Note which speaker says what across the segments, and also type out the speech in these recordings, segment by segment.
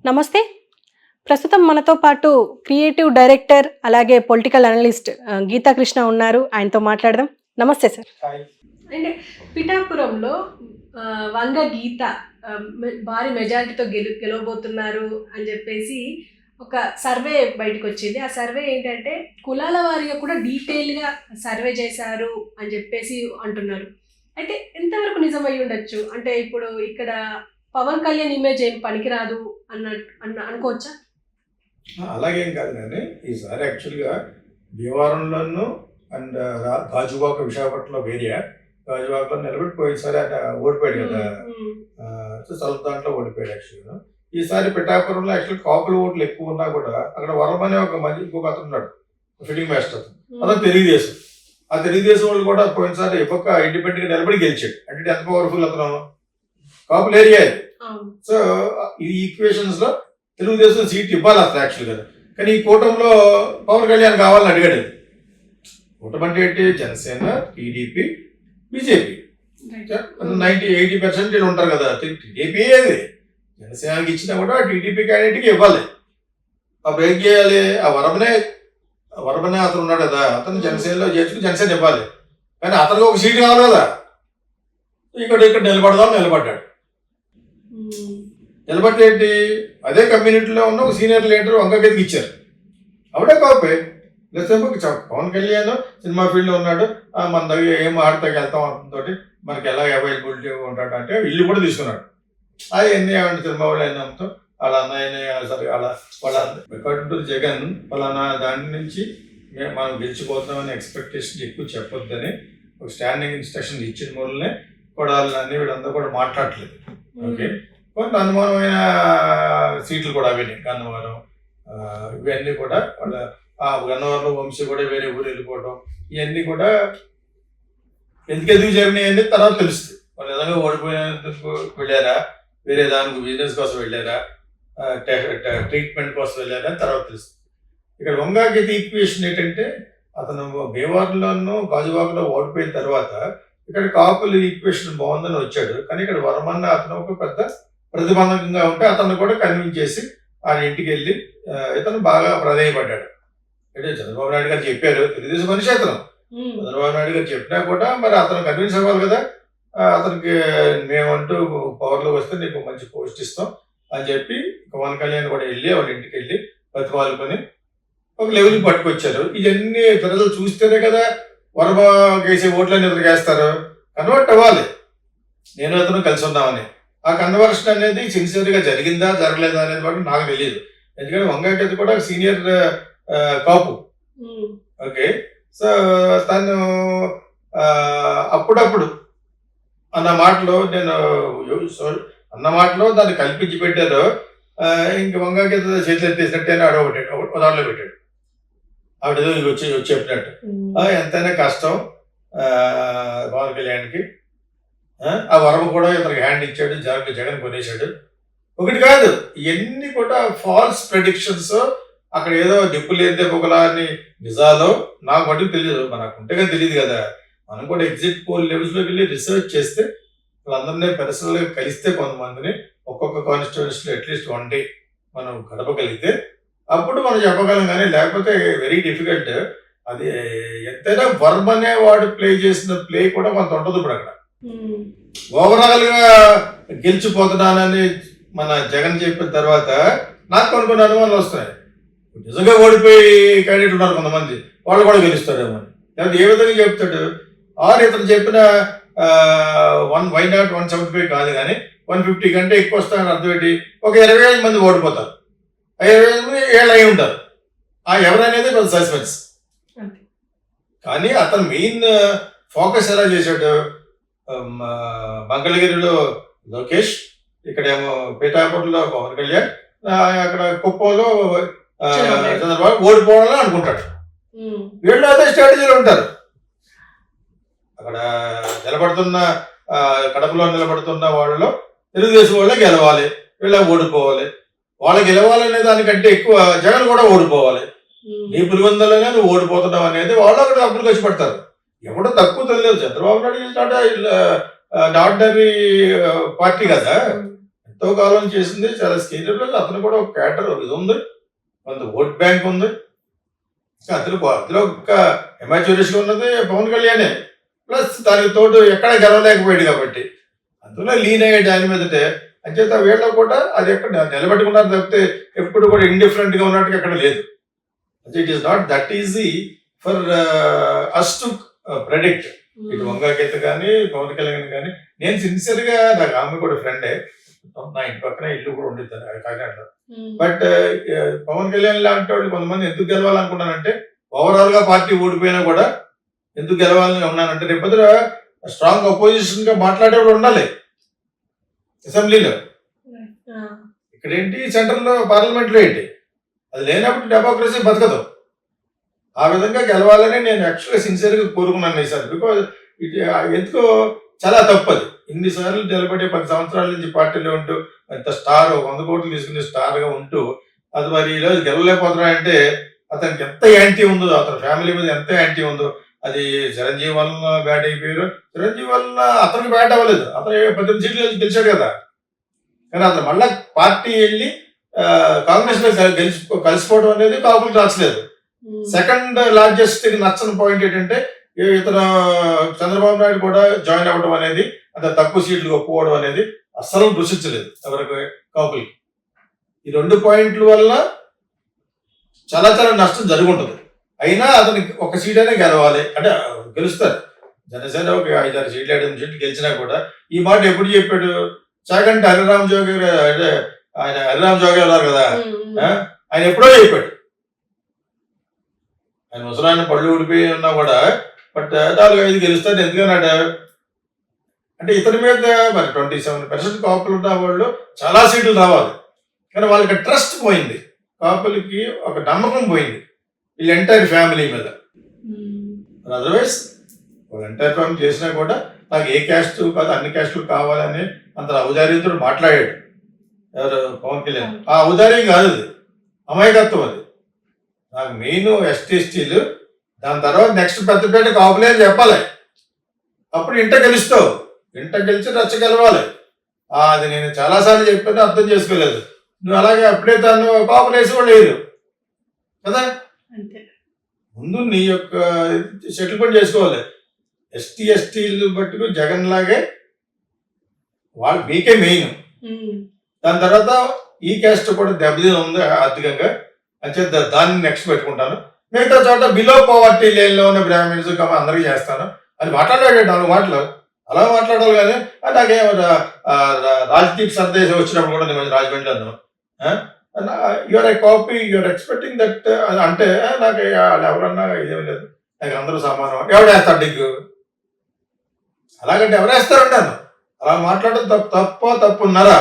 Speaker 1: నమస్తే. ప్రస్తుతం మనతో పాటు క్రియేటివ్ డైరెక్టర్, అలాగే పొలిటికల్ అనలిస్ట్ గీతా కృష్ణ ఉన్నారు. ఆయనతో మాట్లాడదాం. నమస్తే సార్. అంటే పిఠాపురంలో వంగ గీత భారీ మెజారిటీతో గెలవబోతున్నారు అని చెప్పేసి ఒక సర్వే బయటకు వచ్చింది. ఆ సర్వే ఏంటంటే కులాల వారిగా కూడా డీటెయిల్గా సర్వే చేశారు అని చెప్పేసి అంటున్నారు. అయితే ఎంతవరకు నిజమై ఉండొచ్చు? అంటే ఇప్పుడు ఇక్కడ పవన్ కళ్యాణ్ ఇమేజ్ ఏం పనికిరాదు అనుకోవచ్చా?
Speaker 2: అలాగేం కాదు కానీ ఈసారి యాక్చువల్గా భీమవరంలోనూ అండ్ గాజువాక విశాఖపట్నంలో ఏరియా గాజువాకలో నిలబెట్టిపోయినసారి ఆయన ఓడిపోయాడు కదా, స్వల్ప దాంట్లో ఓడిపోయాడు యాక్చువల్గా. ఈసారి పిఠాపురంలో యాక్చువల్ కాపుల ఓట్లు ఎక్కువ ఉన్నా కూడా అక్కడ వరమనే ఒక మంచి ఇంకొక అతను ఉన్నాడు, ఫిట్టింగ్ మాస్టర్ అతను తెలుగుదేశం. ఆ తెలుగుదేశం వాళ్ళు కూడా పోయినసారి ఒక్కొక్క ఇండిపెండెంట్గా నిలబడి గెలిచాడు. అంటే ఎంత పవర్ఫుల్ అతను, కాపుల ఏరియా ఇది. సో ఈ ఈక్వేషన్స్ లో తెలుగుదేశం సీట్ ఇవ్వాలి అసలు యాక్చువల్ కదా. కానీ ఈ కూటమిలో పవన్ కళ్యాణ్ కావాలని అడిగాడు. కూటమి అంటే ఏంటి? జనసేన, టీడీపీ, బీజేపీ 90-80% ఉంటారు కదా. టీడీపీ ఏది జనసేనకి ఇచ్చినా కూడా టీడీపీ క్యాండిడేట్కి ఇవ్వాలి. అప్పుడు ఏం చేయాలి? ఆ వరమనే అతను ఉన్నాడు కదా, అతను జనసేనలో చేర్చుకుని జనసేన ఇవ్వాలి. కానీ అతనికి ఒక సీట్ కావాలి కదా. ఇక్కడ నిలబడ్డాడు. నిలబట్టి ఏంటి, అదే కమ్యూనిటీలో ఉన్న ఒక సీనియర్ లీడర్ వంగగీతకి ఇచ్చారు. ఆవిడే కాపే లేకపోతే పవన్ కళ్యాణ్ సినిమా ఫీల్డ్లో ఉన్నాడు, మన దగ్గర ఏం ఆడతాకి వెళ్తాం అంతతో మనకి ఎలా అవైలబిలిటీ ఉంటాడు అంటే ఇల్లు కూడా తీసుకున్నాడు. అది ఎన్ని ఏమంటే సినిమా వాళ్ళు ఎన్ని అమ్ముతాం వాళ్ళ అన్నయ్యనే సరే వాళ్ళ రికార్డు జగన్ వాళ్ళ దాని నుంచి మనం గెలిచిపోతామని ఎక్స్పెక్టేషన్ ఎక్కువ చెప్పొద్దని ఒక స్టాండింగ్ ఇన్స్ట్రక్షన్ ఇచ్చిన మూలనే కూడా అన్ని వీళ్ళందరూ కూడా మాట్లాడలేదు. ఓకే, కొంత అనుమానమైన సీట్లు కూడా అవి గన్నవరం ఇవన్నీ కూడా వాళ్ళ గన్నవరంలో వంశీ కూడా వేరే ఊరు వెళ్ళిపోవడం ఇవన్నీ కూడా ఎందుకు జరిగినాయి అనేది తర్వాత తెలుస్తుంది. వాళ్ళు నిజంగా ఓడిపోయినందుకు వెళ్ళారా, వేరే దానికి బిజినెస్ కోసం వెళ్ళారా, ట్రీట్మెంట్ కోసం వెళ్ళారా అని తర్వాత తెలుస్తుంది. ఇక్కడ వంగగీత ఈక్వేషన్ ఏంటంటే అతను భీమవరంలోనూ గాజువాకలో ఓడిపోయిన తర్వాత ఇక్కడ కాపులు ఈక్వేషన్ బాగుందని వచ్చాడు. కానీ ఇక్కడ వరమన్న అతను ఒక పెద్ద ప్రతిబంధకంగా ఉంటే అతను కూడా కన్విన్స్ చేసి ఆయన ఇంటికి వెళ్ళి ఇతను బాగా ప్రధేయపడ్డాడు. అంటే చంద్రబాబు నాయుడు గారు చెప్పారు, తెలుగుదేశం మనిషి అతను. చంద్రబాబు నాయుడు గారు చెప్పినా కూడా మరి అతను కన్విన్స్ అవ్వాలి కదా. అతనికి మేమంటూ పవర్లోకి వస్తే నీకు మంచి పోస్ట్ ఇస్తాం అని చెప్పి పవన్ కళ్యాణ్ కూడా వెళ్ళి వాళ్ళ ఇంటికి వెళ్ళి బతిమాలుకొని ఒక లెవెల్కి పట్టుకొచ్చారు. ఇవన్నీ ప్రజలు చూస్తేనే కదా వరమ వేసే ఓట్లన్నీ ఎదురుగేస్తారు. కన్వర్ట్ అవ్వాలి, నేను అతను కలిసి ఉన్నామని. ఆ కన్వర్షన్ అనేది సిన్సియర్గా జరిగిందా జరగలేదా అనేది కూడా నాకు తెలియదు. ఎందుకంటే వంగగీత కూడా సీనియర్ కాపు. ఓకే, సో తను అప్పుడప్పుడు అన్న మాటలో దాన్ని కల్పించి పెట్టారు. ఇంక వంగగీత చేతులు ఎత్తేసినట్టే అడగొట్టాడు, ఉదాహరణలో పెట్టాడు. ఆవిడ వచ్చి చెప్పినట్టు ఎంతైనా కష్టం పవన్ కళ్యాణ్కి. ఆ వరం కూడా ఇతనికి హ్యాండ్ ఇచ్చాడు, జగన్ కొనేశాడు. ఒకటి కాదు, ఇవన్నీ కూడా ఫాల్స్ ప్రెడిక్షన్స్. అక్కడ ఏదో డిప్పు లేదే పొగలా అని నిజాలో నాకు మటుకు తెలియదు, మనకు ఉంటే కానీ తెలియదు కదా. మనం కూడా ఎగ్జిట్ పోల్ లెవెల్స్లోకి వెళ్ళి రీసెర్చ్ చేస్తే వాళ్ళందరినీ పర్సనల్గా కలిస్తే కొంతమందిని ఒక్కొక్క కాన్స్టిట్యూన్సీలో అట్లీస్ట్ 1 డే మనం గడపగలిగితే అప్పుడు మనం చెప్పగలం. కానీ లేకపోతే వెరీ డిఫికల్ట్. అది ఎంతైనా వర్మ అనేవాడు ప్లే చేసిన ప్లే కూడా కొంత ఉంటుంది. ఇప్పుడు అక్కడ ఓవరాల్ గా గెలిచిపోతున్నానని మన జగన్ చెప్పిన తర్వాత నాకు కొన్ని అనుమానాలు వస్తున్నాయి. నిజంగా ఓడిపోయి క్యాండిడేట్ ఉన్నారు కొంతమంది, వాళ్ళు కూడా గెలుస్తాడేమో. లేకపోతే ఏ విధంగా చెప్తాడు? ఇతను చెప్పిన 175 కాదు కానీ 150 కంటే ఎక్కువ వస్తాయని అర్థం ఏంటి? ఒక 20,000 మంది ఓడిపోతారు, 20,000 మంది ఏళ్ళు అయి ఉంటారు. ఎవరనేది కొంచెం సస్పెన్స్. కానీ అతను మెయిన్ ఫోకస్ ఎలా చేశాడు? మంగళగిరిలో లోకేష్, ఇక్కడేమో పిఠాపురంలో పవన్ కళ్యాణ్, అక్కడ కుప్పంలో చంద్రబాబు ఓడిపోవాలని అనుకుంటాడు. వీళ్ళు అదే స్ట్రాటజీలో ఉంటారు. అక్కడ నిలబడుతున్న కడపలో నిలబడుతున్న వాళ్ళలో తెలుగుదేశం వాళ్ళే గెలవాలి, వీళ్ళ ఓడిపోవాలి. వాళ్ళు గెలవాలనే దానికంటే ఎక్కువ జగన్ కూడా ఓడిపోవాలి. నీ పులివందలనే నువ్వు ఓడిపోతున్నావు అనేది వాళ్ళు అక్కడ డబ్బులు ఖర్చు పెడతారు. ఎవడో తక్కువ తెలియదు. చంద్రబాబు నాయుడు ఆర్డినరీ పార్టీ కదా, ఎంతో కాలం చేసింది, చాలా సీనియర్. అతను కూడా ఒక క్యాటర్ ఇది ఉంది, కొంత ఓట్ బ్యాంక్ ఉంది. అందులో ఒక ఎమాచ్యూరిస్గా ఉన్నది పవన్ కళ్యాణే. ప్లస్ దానికి తోడు ఎక్కడ గెలవలేకపోయాడు కాబట్టి అందులో లీన్ అయ్యే దాని మీదటే. అంచేత వీళ్ళు కూడా అది ఎక్కడ నిలబెట్టుకున్నారు తప్పితే ఎప్పుడు కూడా ఇండిఫరెంట్గా ఉన్నట్టుగా ఎక్కడ లేదు. It is not that easy for us to predict. ఇటు వంగాగీత కానీ పవన్ కళ్యాణ్ కానీ, నేను సిన్సియర్గా నాకు ఆమె కూడా ఫ్రెండే, నా ఇంటి పక్కన ఇల్లు కూడా ఉండిద్దాను కాకినాడలో. బట్ పవన్ కళ్యాణ్ లాంటి వాళ్ళు కొంతమంది ఎందుకు గెలవాలనుకున్నానంటే, ఓవరాల్ గా పార్టీ ఓడిపోయినా కూడా ఎందుకు గెలవాలని ఉన్నానంటే, రేపు స్ట్రాంగ్ అపోజిషన్ గా మాట్లాడేవాడు ఉండాలి అసెంబ్లీలో. ఇక్కడ ఏంటి, సెంట్రల్ లో పార్లమెంట్ లో ఏంటి, అది లేనప్పుడు డెమోక్రసీ బతకదు. ఆ విధంగా గెలవాలని నేను యాక్చువల్గా సిన్సియర్గా కోరుకున్నాను ఈసారి. బికాజ్ ఎందుకో చాలా తప్పది. ఇన్నిసార్లు నిలబడి 10 సంవత్సరాల నుంచి పార్టీలో ఉంటూ ఎంత స్టార్ 100 కోట్లు తీసుకునే స్టార్గా ఉంటూ అది మరి ఈరోజు గెలవలేకపోతున్నాడంటే అతనికి ఎంత యాంటీ ఉందో, అతని ఫ్యామిలీ మీద ఎంత యాంటీ ఉందో. అది చిరంజీవి వలన బ్యాట్ అయిపోయారు, చిరంజీవి వలన అతనికి బ్యాట్ అవ్వలేదు. అతను 18 సీట్లు గెలిచాడు కదా, కానీ అతను మళ్ళా పార్టీ వెళ్ళి కాంగ్రెస్ లో కలిసిపోవడం అనేది కాపులకు నచ్చలేదు. సెకండ్ లార్జెస్ట్ నచ్చని పాయింట్ ఏంటంటే, ఇతను చంద్రబాబు నాయుడు కూడా జాయిన్ అవ్వడం అనేది, అంత తక్కువ సీట్లు ఒప్పుకోవడం అనేది అస్సలు రుచించలేదు ఎవరికి, కాపులకి. ఈ 2 పాయింట్ల వల్ల చాలా చాలా నష్టం జరుగుంటుంది. అయినా అతనికి ఒక సీట్ అయినా గెలవాలి అంటే గెలుస్తారు. జనసేన ఒక 5-6 సీట్లు 7 సీట్లు గెలిచినా కూడా ఈ మాట ఎప్పుడు చెప్పాడు, చాగంటి హరిరామ్ జోగి, అంటే ఆయన హరిరామ్ జోగి ఉన్నారు కదా, ఆయన ఎప్పుడో చెప్పాడు. ఆయన ముసలాయన పళ్ళు ఊడిపోయి ఉన్నా కూడా బట్ 4-5 గెలుస్తారు. ఎందుకన్నాడు అంటే, ఇతని మీద మరి 27% కాపులు ఉన్న వాళ్ళు చాలా సీట్లు రావాలి, కానీ వాళ్ళకి ట్రస్ట్ పోయింది, కాపులకి ఒక నమ్మకం పోయింది వీళ్ళ ఎంటైర్ ఫ్యామిలీ మీద. అదర్వైజ్ వాళ్ళు ఎంటైర్ ఫ్యామిలీ చేసినా కూడా నాకు ఏ క్యాస్ట్ కాదు అన్ని క్యాస్టులు కావాలని అంత ఔదార్యంతో మాట్లాడాడు ఎవరు, పవన్ కళ్యాణ్. ఆ ఔదార్యం కాదు, అది అమాయకత్వం. అది నాకు మెయిన్ ఎస్టీలు, దాని తర్వాత నెక్స్ట్ పెద్దపేట కాపులే అని చెప్పాలి. అప్పుడు ఇంట గెలుస్తావు, ఇంట గెలిచి రచ్చ గెలవాలి. అది నేను చాలాసార్లు చెప్పాను, అర్థం చేసుకోలేదు. నువ్వు అలాగే అప్పుడే తను కాపులు వేసి వాళ్ళు వేయరు కదా. ముందు నీ యొక్క సెటిల్మెంట్ చేసుకోవాలి. ఎస్టీలు బట్టుకు జగన్ లాగే వాళ్ళు మీకే మెయిన్. దాని తర్వాత ఈ క్యాస్ట్ కూడా దెబ్బతిని ఉంది ఆర్థికంగా, అంటే దాన్ని నెక్స్ట్ పెట్టుకుంటాను. మిగతా చోట బిలో పవర్టీ లైన్లో ఉన్న బ్రాహ్మిన్స్ అందరికీ చేస్తాను అని మాట్లాడాడు 4 మాటలు. అలా మాట్లాడాలి కానీ నాకేం రాజ్దీప్ సందేశం వచ్చినప్పుడు కూడా నేను రాజమండ్రిలో you are I copy you are expecting that అంటే నాకు వాళ్ళు ఎవరన్నా ఇదేమి లేదు, నాకు అందరూ సమానం. ఎవడేస్తాడు నీకు అలాగంటే ఎవరేస్తారంటాను. అలా మాట్లాడడం తప్పున్నారా?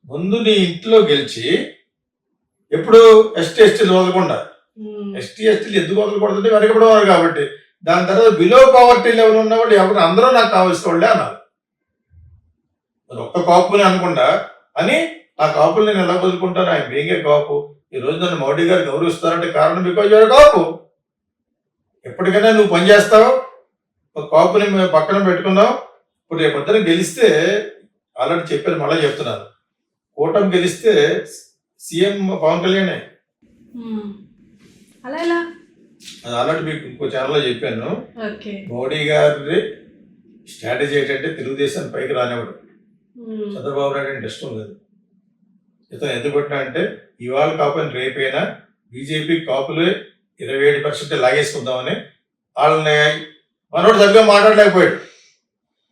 Speaker 2: ముందు నీ ఇంట్లో గెలిచి ఎప్పుడు ఎస్టీలు వదలకుండా, ఎస్టీలు ఎందుకు వదలకూడదంటే వెనకబడేవారు కాబట్టి. దాని తర్వాత బిలో పవర్టీ లెవెల్ ఉన్న వాళ్ళు ఎవరు అందరూ నాకు కావాల్సిన వాళ్ళే అన్నారు. ఒక్క కాపుని అనుకుంటా అని ఆ కాపులు నేను ఎలా వదులుకుంటాను, ఆయన బేగే కాపు. ఈ రోజు నన్ను మోడీ గారు గౌరవిస్తారంటే కారణం బికాజ్ యువర్ కాపు. ఎప్పటికైనా నువ్వు పనిచేస్తావు, ఒక కాపుని పక్కన పెట్టుకున్నావు. ఇప్పుడు రేపు పొద్దున గెలిస్తే ఆల్రెడీ చెప్పాను, మళ్ళీ చెప్తున్నాను, కూటమి గెలిస్తే సీఎం పవన్ కళ్యాణే. అది ఆల్రెడీ మీకు ఇంకో ఛానల్లో చెప్పాను. మోడీ గారి స్ట్రాటజీ ఏంటంటే తెలుగుదేశాన్ని పైకి రానివ్వడం. చంద్రబాబు నాయుడు అంటే ఇష్టం లేదు. ఇతను ఎందుకు పెట్టినా అంటే ఇవాళ కాపుని రేపైనా బీజేపీ కాపులు 27% లాగేసుకుందామని వాళ్ళని మనోడు సరిగ్గా మాట్లాడలేకపోయాడు.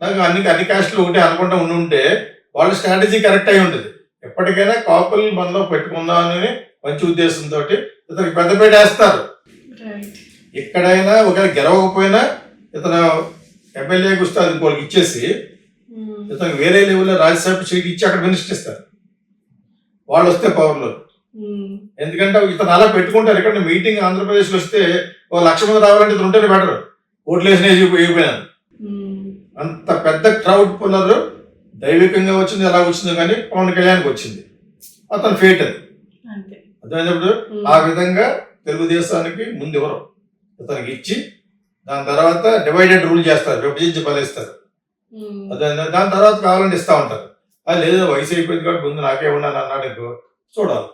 Speaker 2: నాకు అన్ని క్యాస్టులు ఒకటే అనుకుంటా ఉండుంటే వాళ్ళ స్ట్రాటజీ కరెక్ట్ అయి ఉంటుంది. ఎప్పటికైనా కాపులు మనలో పెట్టుకుందామని మంచి ఉద్దేశంతో ఇతనికి పెద్దపేట వేస్తారు. ఎక్కడైనా ఒకవేళ గెలవకపోయినా ఇతను ఎమ్మెల్యేకి వస్తే అది ఇంకోళ్ళకి ఇచ్చేసి ఇతనికి వేరే లెవెల్లో రాజ్యసభ సీట్ ఇచ్చి అక్కడ మినిస్టర్ ఇస్తారు వాళ్ళు వస్తే పవర్లో. ఎందుకంటే ఇతను అలా పెట్టుకుంటారు. ఇక్కడ మీటింగ్ ఆంధ్రప్రదేశ్లో వస్తే 1,00,000 మంది రావాలంటే ఇతను ఉంటేనే బెటర్. ఓట్లు వేసిన అయిపోయినాను. అంత పెద్ద క్రౌడ్ పుల్లరు దైవికంగా వచ్చింది, ఎలా వచ్చిందో కానీ పవన్ కళ్యాణ్కి వచ్చింది. అతను ఫేట్ అది అర్థమైనప్పుడు ఆ విధంగా తెలుగుదేశానికి ముందు ఎవరు ఇతనికి ఇచ్చి దాని తర్వాత డివైడెడ్ రూల్ చేస్తారు, విభజించి ఫలిస్తారు. అదే దాని తర్వాత కావాలంటే ఇస్తా ఉంటారు. లేదు వయసు అయిపోయింది కాబట్టి ముందు నాకే ఉన్నాను అన్నాడు అనుకో చూడాలి.